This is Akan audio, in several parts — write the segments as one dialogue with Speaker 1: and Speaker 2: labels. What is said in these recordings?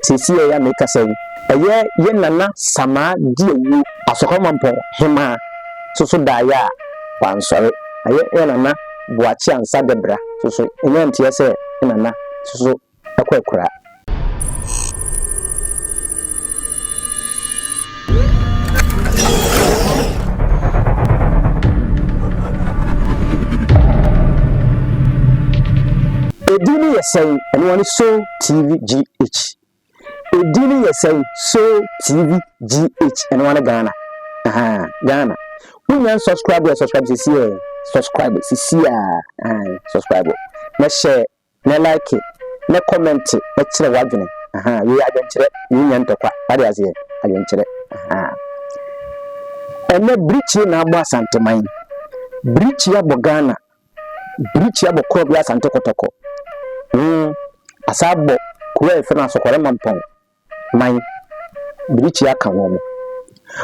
Speaker 1: sisi ya make say ye nana sama di ewu asokomampon hema so da ya wansore ye nana buachi ansa debra so enye ntie se nana so akwakura Edini yesay anyone so TVGH Edini yesay so TVGH anyone Ghana Ghana we subscribe sisi subscribe subscribe na share na like na comment na kire wadwene we adwenkyere we nyantokwa ade ase adwenkyere ene bridge na agba santeman bridge ya Ghana bridge ya Krob ya Asante Kotoko asabo kuwe fena sokore mampon man bridge ya kanwo mo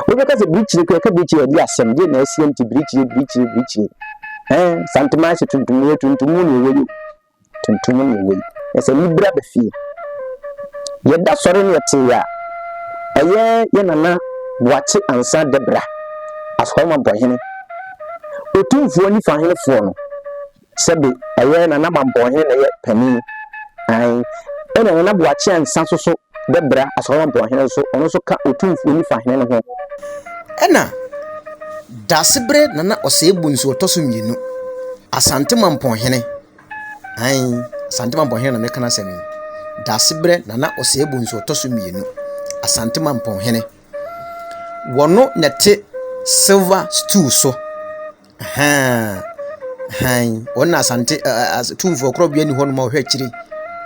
Speaker 1: we because the bridge the bridge ya di asem de na asem ti bridge santeman se tuntumu ni we ese libra be fie ye da sore ne te ya ye nana wache ansa debra asokore mampon hene otumfuo ni fa hene fo no sebe nana mampon hene na ye panin ena na buachi ansa so debra asokore mampon hene so ono so ka otumfuo ni fa hene ho
Speaker 2: ena dasibre nana osebu nso otoso mienu Asante mampon hene Asante mampon hene na meka na semi dasibre nana osebu nso otoso mienu Asante mampon hene wono nete silver stool so wona Asante tumfo Krob ya ni hono ma ohwekiri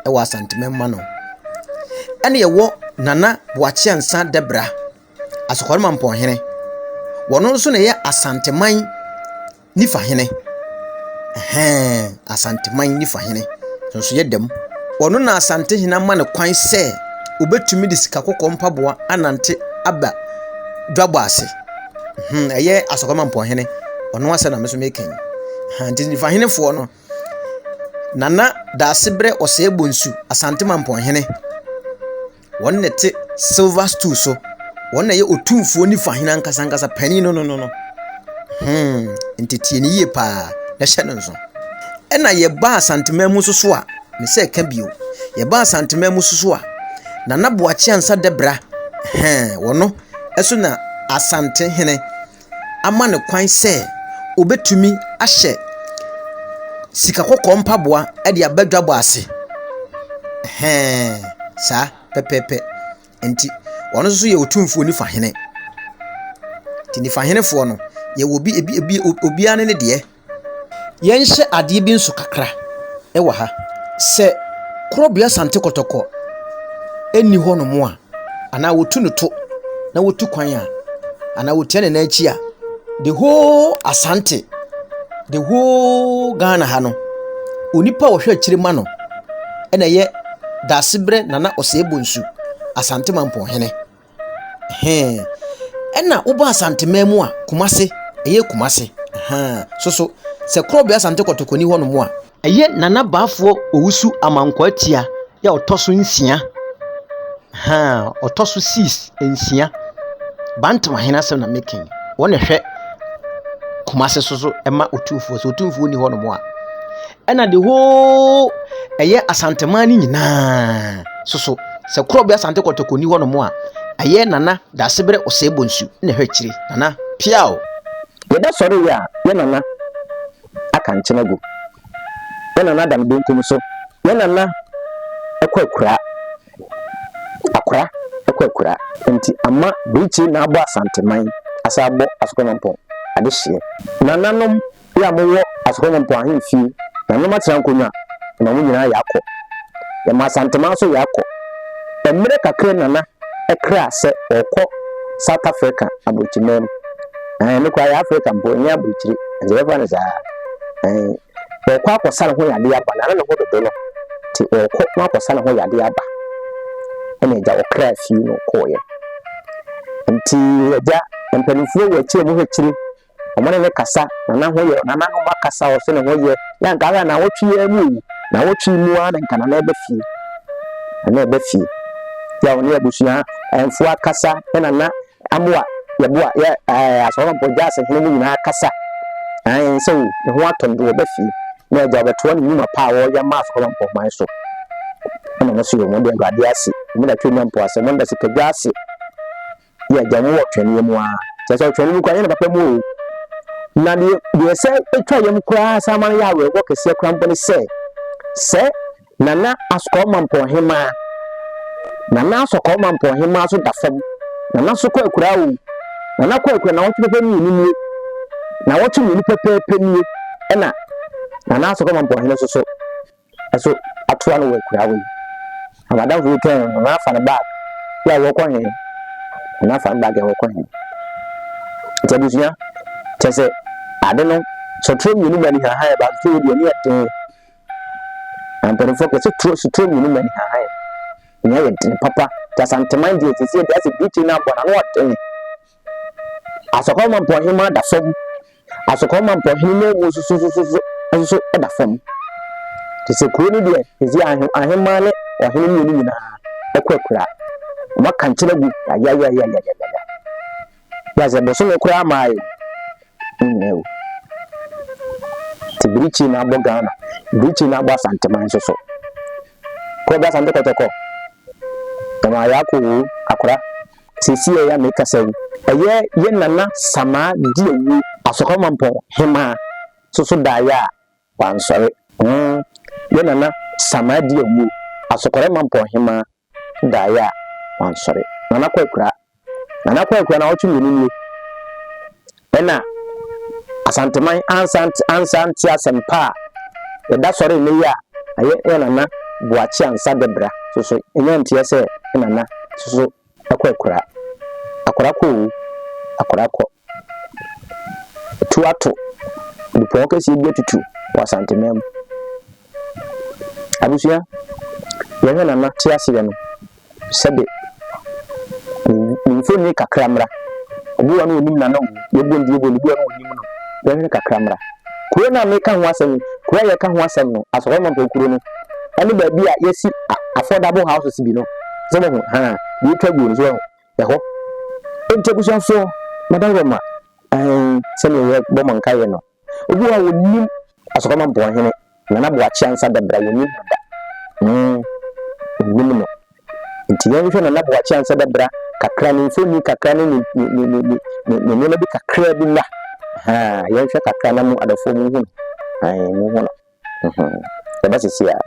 Speaker 2: e wa Asante memma no ene ye wo nana buachi ansa debra asokore mampon hene wono nso ne ye Asante man nifa hene Asante man nifa hene nso ye dem wono na Asante hina ma ne kwan se obetumi de sika kokko mpaboa anante aba dwabo ase eye asokore mampon hene wono ase na meso meken nifa hene fo no nana dasibre osebonsu Asante mampon hene wonne te silver stool so wonne ye otumfuo nifa hene ankasa pani no ntete ni ye pa na hye no nso ena ye ba Asante mamu so a me se ka bio ye ba Asante mamu so a nana buachi ansa debra wono eso na Asante hene ama ne kwan se obetumi ahye sika kokko mpaboa e de abadwabo ase sa pepepe enti wono so ye otumfuo ni fa hene ti ni fa hene fo no ye obi ane ne de ye nhye ade bi nso kakra e wa ha se Krob ya Asante Kotoko eni ho no mo a ana wotu no to na wotu kwan a ana wotia ne na achi a the whole Asante the whole Ghana ha no onipa wo hwe akire ma no ena ye dasibre nana osebonsu Asante mampon hene ena uba Asante mamu a Kumase eye Kumase so se Krob ya Asante Kotoko ni ho no mo a eye nana baafo owusu amankwa tia ya otoso nsia otoso 6 nsia bantama hena se na making wona hwe Kumase so ema otumfuo ni ho no mo a ena the whole eye Asante man nyina so se Krob ya Asante Kotoko ni ho no mo a aye nana dasibre osebonsu na hwekiri nana piao
Speaker 1: ye da sore ya ye nana aka nchenago ye nana dam benkum so ye nana akwakura enti ama bichi na abo Asante man asabo asokore mampon adehye nananom ya mowo asokore mampon ahemfi nanom atran konwa na mo nyina yakọ ya ma Asante man so yakọ emre kakre nana ekra se okọ South Africa abochimem ne kwa ya Africa mbo nya abochiri nzeba ne za okọ akosala ho yade aba na no hodo no ti okọ na akosala ho yade aba ene ja okra fi no koye nti ja empanifo wo chire mo hwechiri omone ne kasa na ho ye na no makasa o se ne ho ye ya nka na wotwi ya mu na wotwi mu a nka na ebe fi ya woni abusua enfu akasa na amoa yeboa ya asoro mpoja se hene mu nyina akasa so ne ho atondo obafi na ja beto ne nyuma pa wo ya ma asoro mpoma so ana no so yo mo de ngade ase mu da twenya mpo ase mo da se pagwa ase ya jamu wo twene mu a se twene mu kwa ne papa mu na de se etwa yam kura sama ya we wo kese kura mpo ne se nana asoko mampo hema nana asoko mampo hema so da fam nana so kwa kura wo nana kwa kura na wo pepe ni na wo tu ni pepe ni na nana asoko mampo hema so eso atoa no we kura wo amada fu ken na fa na bag ya wo kwa he na fa bag ya wo kwa he tebusia tese ade no so tro mi ni mani ha ba tu di ni ate ampere focus so tro mi ni mani ha nya ye tin papa ta santeman di tese di ase bichi na bona no ate asoko man po hima da fam asoko man po hima mo so da fam tese kuro ni de ezi ahema ne ohene ni nyina ekwekura maka nkyere gu ya ze boso ne kura mai nnew tibirichi na bogana birichi na gba santeman so ko gba sante kotoko kama yako akura sisi ya meka sawu ye nana sama diewu asoko mampo hema so da ya wansore ye nana sama diewu asokore mampo hema da ya wansore nana kwekura na otu ni ena asanteman ansanti asempa da sore ne ya aye nana buachi ansa debra so enya ntia se nana so akwekura akorako tuato dipo kesi bietutu wasantemem abusia yenye nana tia se no sebe mfoni kakramra obuwa no onim nana yebondi ni buwa no onim no yenye kakramra kuro na meka ho asem kuro ye ka ho asem no asoro man kuro no ani ba bia yesi affordable houses bi no zemo ho bi twagu so ho entebusia so madam Roma se ne ye boman kaye no obuwa onim asoro man bo hene nana bo achi ansa da bra onim da no ntiye hwe nana bo achi ansa da bra kakra ni mfoni kakra ni ne bi kakra bi na ye hwe kakra na mu adafo mu hu mu hu no ya basi sia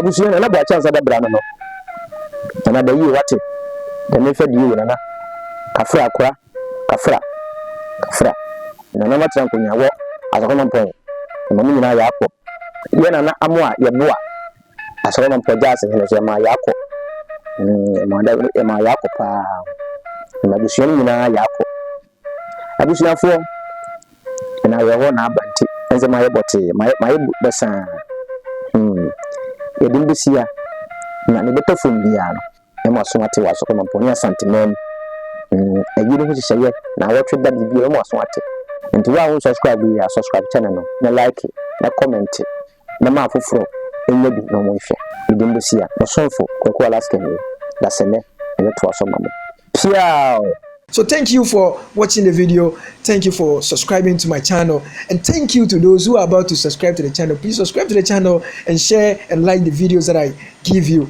Speaker 1: abusuo na bwa chance da bra no na da yi wate da me fadi yi na kafra akora kafra na matra nkonya wo asakoma mpon na mu nyina yakọ ye na amo a ye boa asakoma mpon jase ne so ma yakọ ma da ma yakọ pa na abusuo nyina yakọ abusuafo na ye ho na abanti enze ma ye bote ma ye besa yedim bisia na ne betafon bia no e ma so ate waso ko mponi asantemen ayiro ho hihye na wotwe da bia e ma so ate nti wa ho subscribe ya subscribe channel no na like na comment na ma foforo enye bi no mo hwe yedim bisia no sonfo kwako alaska ni da sene e to aso mamo piao
Speaker 3: So thank you for watching the video. Thank you for subscribing to my channel. And thank you to those who are about to subscribe to the channel. Please subscribe to the channel and share and like the videos that I give you.